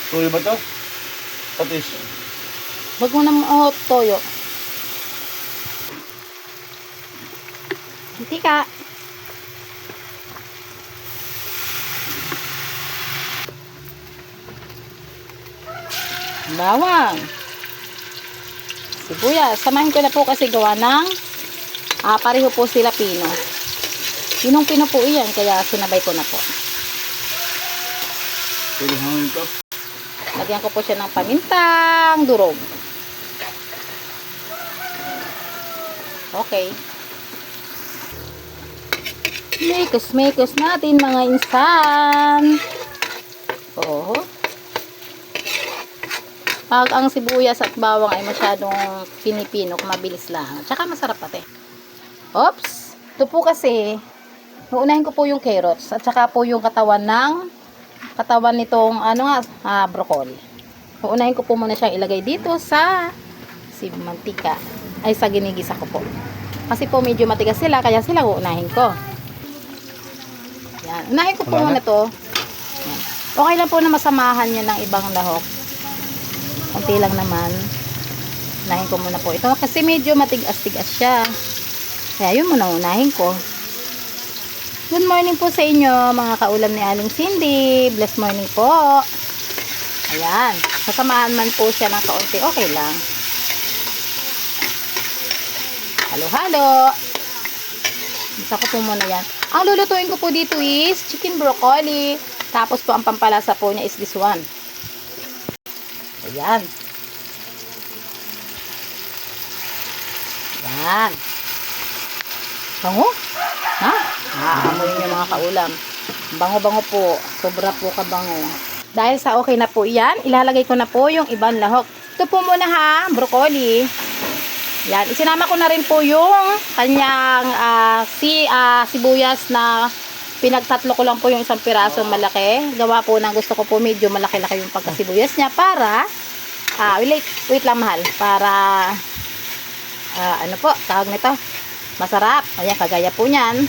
Tuyo ba to? Patis. Wag mo naman toyo. Mantika. Bawang. Sibuyas. Samahin ko na po kasi gawa ng pareho po sila pino. Pinong-pino po iyan, kaya sinabay ko na po. Pwede hangin to. Lagyan ko po siya ng pamintang durog. Okay. Mekos-mekos natin mga insan. Oh. Pag ang sibuyas at bawang ay masyadong pinipinok, mabilis lang. Tsaka masarap pati. Oops. Ito po kasi, uunahin ko po yung carrots at saka po yung katawan nitong broccoli. Uunahin ko po muna siyang ilagay dito sa mantika. Ay, sa ginigisa ko po. Kasi po medyo matigas sila, kaya sila uunahin ko. Yan. Unahin ko po muna to. Yan. Okay lang po na masamahan niya ng ibang lahok. Kunti lang naman. Unahin ko muna po ito. Kasi medyo matigas-tigas siya. Kaya yun muna unahin ko. Good morning po sa inyo, mga kaulam ni Aling Cindy. Blessed morning po. Ayan. Sasamahan man po siya ng kaunti. Okay lang. Halo-halo. Isa ko po muna yan. Ang lulutuin ko po dito is chicken broccoli. Tapos po ang pampalasa po niya is this one. Ayan. Ayan. Bango? Ha? Aamoy niyo mga kaulam. Bango-bango po. Sobra po kabango. Dahil sa okay na po yan, ilalagay ko na po yung ibang lahok. Ito po muna ha, broccoli. Yan, isinama ko na rin po yung kanyang sibuyas na pinagtatlo ko lang po yung isang piraso malaki. Gawa po ng gusto ko po medyo malaki-laki yung pagkasibuyas niya para wait lang mahal. Para ano po, tawag nito, masarap. Ayan, kagaya po niyan.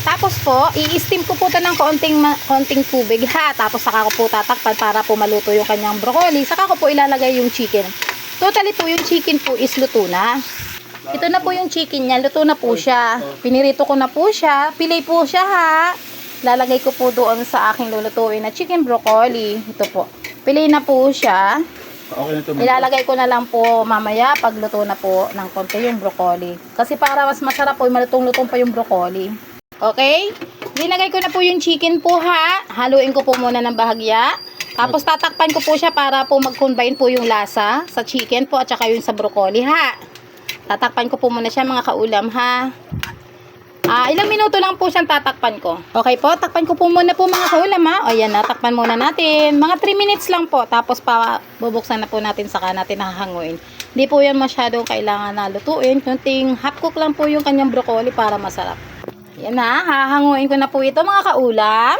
Tapos po, i-steam ko po ito ng konting tubig ha. Tapos saka ko po tatakpan para po maluto yung kanyang broccoli. Saka ko po ilalagay yung chicken. Totally po yung chicken po is luto na. Ito na po yung chicken niya. Luto na po siya. Pinirito ko na po siya. Pilay po siya ha. Lalagay ko po doon sa aking lulutuin na chicken broccoli. Ito po. Pilay na po siya. Okay na to. Ilalagay ko na lang po mamaya pag luto na po ng konti yung broccoli. Kasi para mas masarap po, malutong-lutong pa yung broccoli. Okay? Nilagay ko na po yung chicken po ha. Haluin ko po muna ng bahagya. Tapos tatakpan ko po siya para po mag-combine po yung lasa sa chicken po at saka yung sa broccoli ha. Tatakpan ko po muna siya mga kaulam ha. Ilang minuto lang po siyang tatakpan ko. Okay po, takpan ko po muna po mga kaulam ha. O yan, natakpan muna natin. Mga 3 minutes lang po. Tapos bubuksan na po natin, saka natin hahanguin. Hindi po yan masyadong kailangan na lutuin. Kunting half cook lang po yung kanyang broccoli para masarap. Yan ha, hahanguin ko na po ito mga kaulam.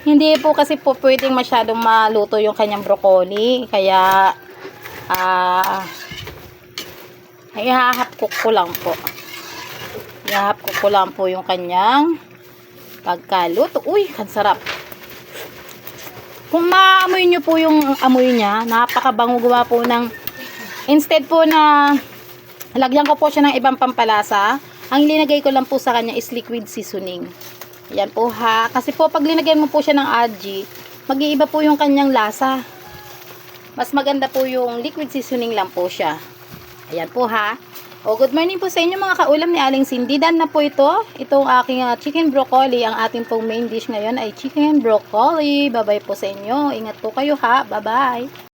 Hindi po kasi po pwedeng masyadong maluto yung kanyang broccoli. Kaya ihahap cook ko lang po. Ihahap cook ko lang po yung kanyang pagkaluto. Uy, ang sarap. Kung maamoy nyo po yung amoy niya, napakabango gawa po ng, instead po na lagyan ko po siya ng ibang pampalasa, ang linagay ko lang po sa kanya is liquid seasoning. Yan po ha. Kasi po pag linagyan mo po siya ng aji, mag-iiba po yung kanyang lasa. Mas maganda po yung liquid seasoning lang po siya. Ayan po ha. O good morning po sa inyo mga kaulam ni Aling Cindy. Dan na po ito. Itong aking chicken broccoli. Ang ating pong main dish ngayon ay chicken broccoli. Bye bye po sa inyo. Ingat po kayo ha. Bye bye.